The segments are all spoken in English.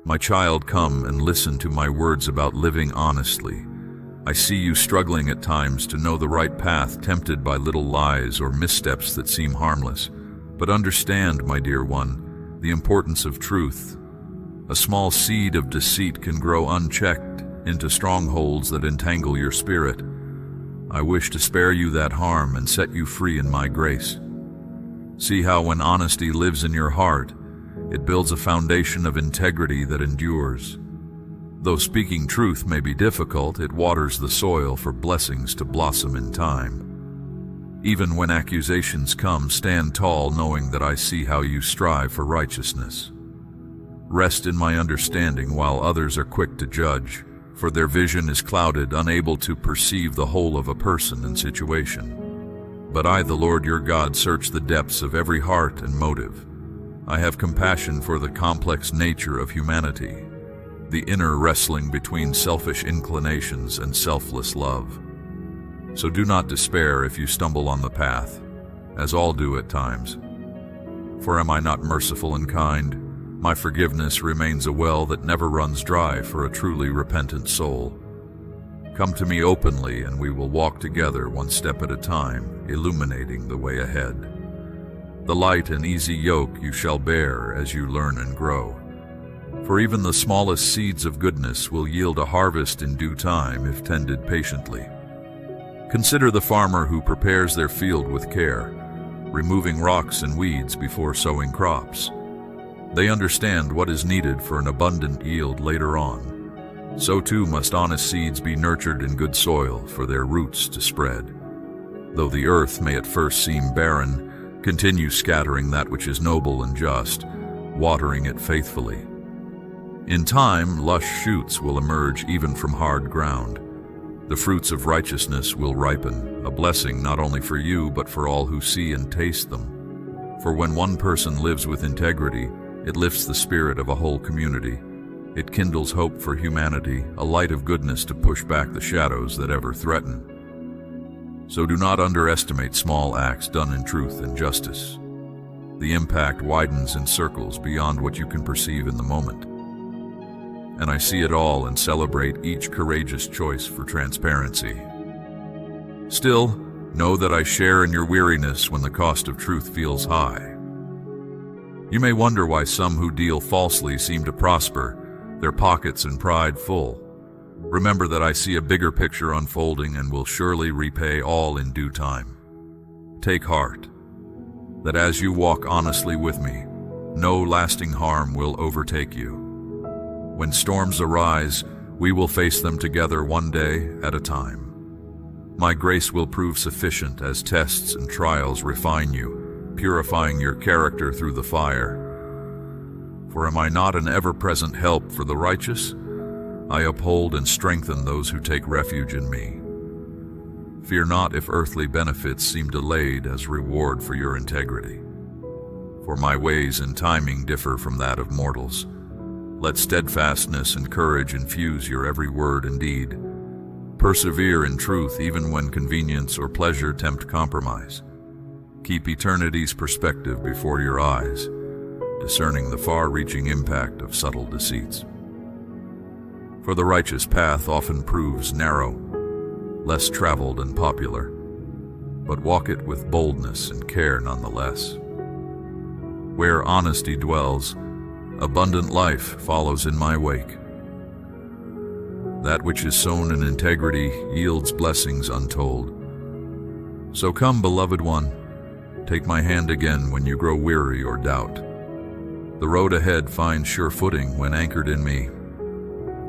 My child, come and listen to my words about living honestly. I see you struggling at times to know the right path, tempted by little lies or missteps that seem harmless. But understand, my dear one, the importance of truth. A small seed of deceit can grow unchecked into strongholds that entangle your spirit. I wish to spare you that harm and set you free in my grace. See how when honesty lives in your heart, it builds a foundation of integrity that endures. Though speaking truth may be difficult, it waters the soil for blessings to blossom in time. Even when accusations come, stand tall, knowing that I see how you strive for righteousness. Rest in my understanding while others are quick to judge, for their vision is clouded, unable to perceive the whole of a person and situation. But I, the Lord your God, search the depths of every heart and motive. I have compassion for the complex nature of humanity, the inner wrestling between selfish inclinations and selfless love. So do not despair if you stumble on the path, as all do at times. For am I not merciful and kind? My forgiveness remains a well that never runs dry for a truly repentant soul. Come to me openly, and we will walk together one step at a time, illuminating the way ahead. The light and easy yoke you shall bear as you learn and grow. For even the smallest seeds of goodness will yield a harvest in due time if tended patiently. Consider the farmer who prepares their field with care, removing rocks and weeds before sowing crops. They understand what is needed for an abundant yield later on. So too must honest seeds be nurtured in good soil for their roots to spread. Though the earth may at first seem barren, continue scattering that which is noble and just, watering it faithfully. In time, lush shoots will emerge even from hard ground. The fruits of righteousness will ripen, a blessing not only for you but for all who see and taste them. For when one person lives with integrity, it lifts the spirit of a whole community. It kindles hope for humanity, a light of goodness to push back the shadows that ever threaten. So do not underestimate small acts done in truth and justice. The impact widens in circles beyond what you can perceive in the moment. And I see it all and celebrate each courageous choice for transparency. Still, know that I share in your weariness when the cost of truth feels high. You may wonder why some who deal falsely seem to prosper, their pockets and pride full. Remember that I see a bigger picture unfolding and will surely repay all in due time. Take heart, that as you walk honestly with me, no lasting harm will overtake you. When storms arise, we will face them together one day at a time. My grace will prove sufficient as tests and trials refine you, purifying your character through the fire. For am I not an ever-present help for the righteous? I uphold and strengthen those who take refuge in me. Fear not if earthly benefits seem delayed as reward for your integrity. For my ways and timing differ from that of mortals. Let steadfastness and courage infuse your every word and deed. Persevere in truth even when convenience or pleasure tempt compromise. Keep eternity's perspective before your eyes, discerning the far-reaching impact of subtle deceits. For the righteous path often proves narrow, less traveled and popular, but walk it with boldness and care nonetheless. Where honesty dwells, abundant life follows in my wake. That which is sown in integrity yields blessings untold. So come, beloved one, take my hand again when you grow weary or doubt. The road ahead finds sure footing when anchored in me.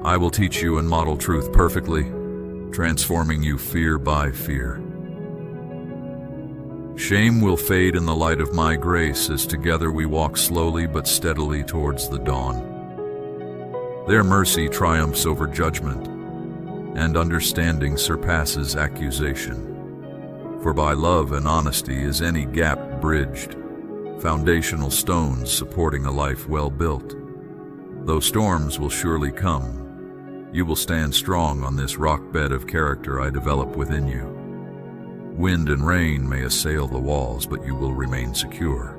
I will teach you and model truth perfectly, transforming you fear by fear. Shame will fade in the light of my grace as together we walk slowly but steadily towards the dawn. Their mercy triumphs over judgment, and understanding surpasses accusation. For by love and honesty is any gap bridged, foundational stones supporting a life well built. Though storms will surely come, you will stand strong on this rock bed of character I develop within you. Wind and rain may assail the walls, but you will remain secure,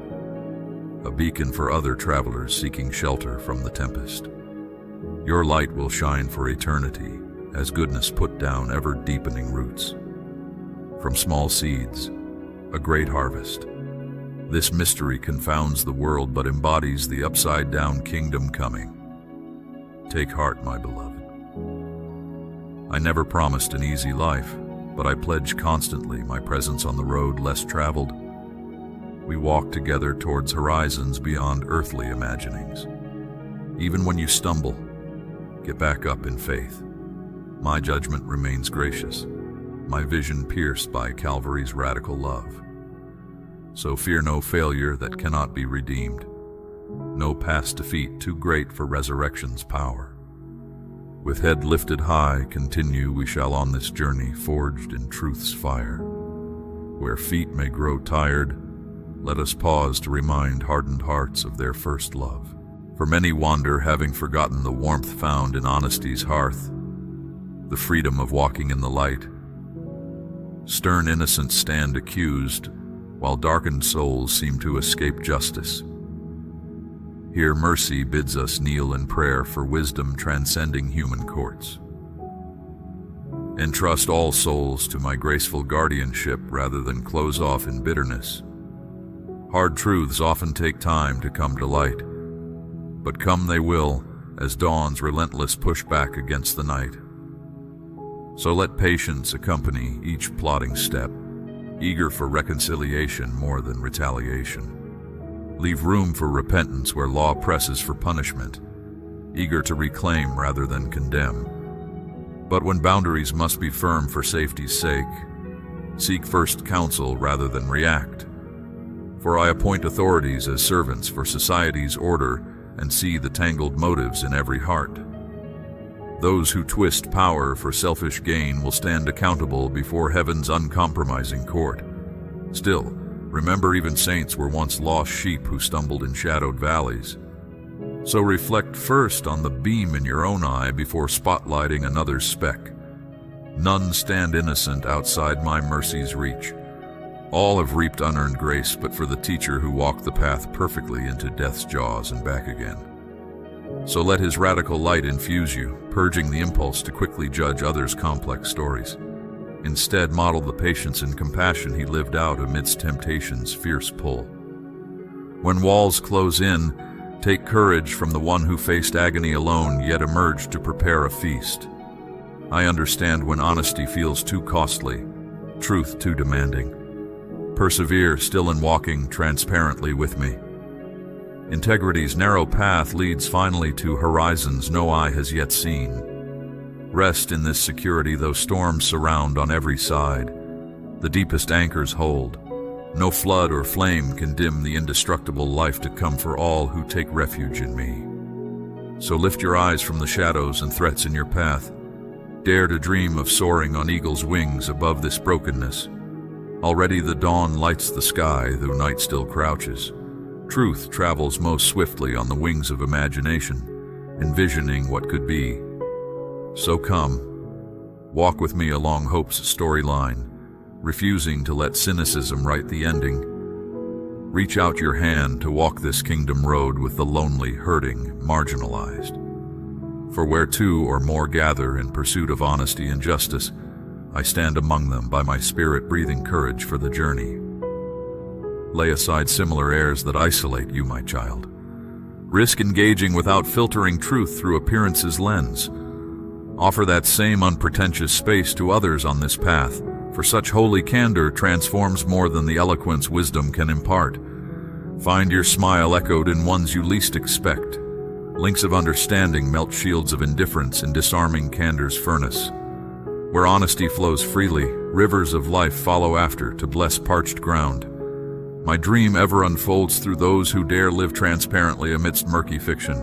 a beacon for other travelers seeking shelter from the tempest. Your light will shine for eternity, as goodness put down ever-deepening roots. From small seeds, a great harvest. This mystery confounds the world but embodies the upside-down kingdom coming. Take heart, my beloved. I never promised an easy life, but I pledge constantly my presence on the road less traveled. We walk together towards horizons beyond earthly imaginings. Even when you stumble, get back up in faith. My judgment remains gracious, my vision pierced by Calvary's radical love. So fear no failure that cannot be redeemed, no past defeat too great for resurrection's power. With head lifted high, continue we shall on this journey forged in truth's fire. Where feet may grow tired, let us pause to remind hardened hearts of their first love. For many wander, having forgotten the warmth found in honesty's hearth, the freedom of walking in the light. Stern innocents stand accused, while darkened souls seem to escape justice. Here mercy bids us kneel in prayer for wisdom transcending human courts. Entrust all souls to my graceful guardianship rather than close off in bitterness. Hard truths often take time to come to light, but come they will as dawn's relentless pushback against the night. So let patience accompany each plodding step, eager for reconciliation more than retaliation. Leave room for repentance where law presses for punishment, eager to reclaim rather than condemn. But when boundaries must be firm for safety's sake, seek first counsel rather than react. For I appoint authorities as servants for society's order and see the tangled motives in every heart. Those who twist power for selfish gain will stand accountable before heaven's uncompromising court. Still, remember even saints were once lost sheep who stumbled in shadowed valleys. So reflect first on the beam in your own eye before spotlighting another's speck. None stand innocent outside my mercy's reach. All have reaped unearned grace, but for the teacher who walked the path perfectly into death's jaws and back again. So let his radical light infuse you, purging the impulse to quickly judge others' complex stories. Instead, model the patience and compassion he lived out amidst temptation's fierce pull. When walls close in, take courage from the one who faced agony alone yet emerged to prepare a feast. I understand when honesty feels too costly, truth too demanding. Persevere still in walking transparently with me. Integrity's narrow path leads finally to horizons no eye has yet seen. Rest in this security though storms surround on every side. The deepest anchors hold. No flood or flame can dim the indestructible life to come for all who take refuge in me. So lift your eyes from the shadows and threats in your path. Dare to dream of soaring on eagle's wings above this brokenness. Already the dawn lights the sky, though night still crouches. Truth travels most swiftly on the wings of imagination, envisioning what could be. So come, walk with me along hope's storyline, refusing to let cynicism write the ending. Reach out your hand to walk this kingdom road with the lonely, hurting, marginalized. For where two or more gather in pursuit of honesty and justice, I stand among them by my spirit breathing courage for the journey. Lay aside similar airs that isolate you, my child. Risk engaging without filtering truth through appearance's lens. Offer that same unpretentious space to others on this path, for such holy candor transforms more than the eloquence wisdom can impart. Find your smile echoed in ones you least expect. Links of understanding melt shields of indifference in disarming candor's furnace. Where honesty flows freely, rivers of life follow after to bless parched ground. My dream ever unfolds through those who dare live transparently amidst murky fiction.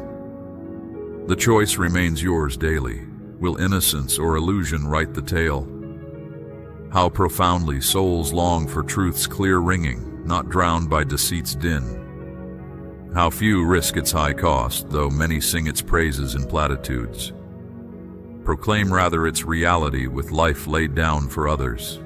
The choice remains yours daily. Will innocence or illusion write the tale? How profoundly souls long for truth's clear ringing, not drowned by deceit's din. How few risk its high cost, though many sing its praises in platitudes. Proclaim rather its reality with life laid down for others.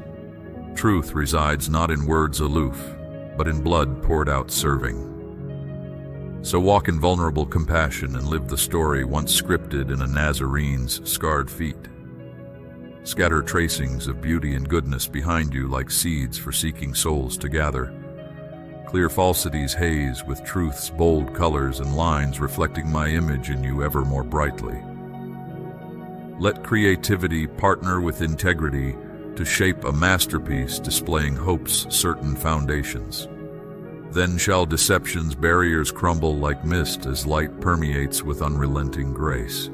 Truth resides not in words aloof, but in blood poured out serving. So walk in vulnerable compassion and live the story once scripted in a Nazarene's scarred feet. Scatter tracings of beauty and goodness behind you like seeds for seeking souls to gather. Clear falsity's haze with truth's bold colors and lines reflecting my image in you ever more brightly. Let creativity partner with integrity to shape a masterpiece displaying hope's certain foundations. Then shall deception's barriers crumble like mist as light permeates with unrelenting grace.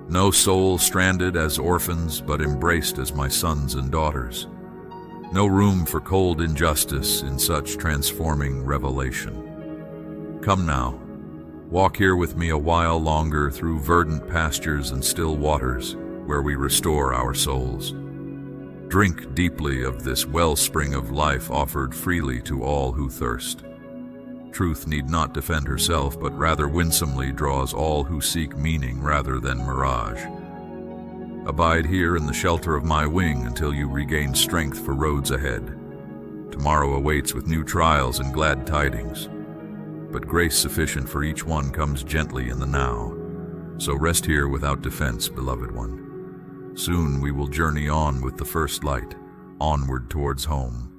No soul stranded as orphans, but embraced as my sons and daughters. No room for cold injustice in such transforming revelation. Come now, walk here with me a while longer through verdant pastures and still waters, where we restore our souls. Drink deeply of this wellspring of life offered freely to all who thirst. Truth need not defend herself, but rather winsomely draws all who seek meaning rather than mirage. Abide here in the shelter of my wing until you regain strength for roads ahead. Tomorrow awaits with new trials and glad tidings, but grace sufficient for each one comes gently in the now. So rest here without defense, beloved one. Soon we will journey on with the first light, onward towards home.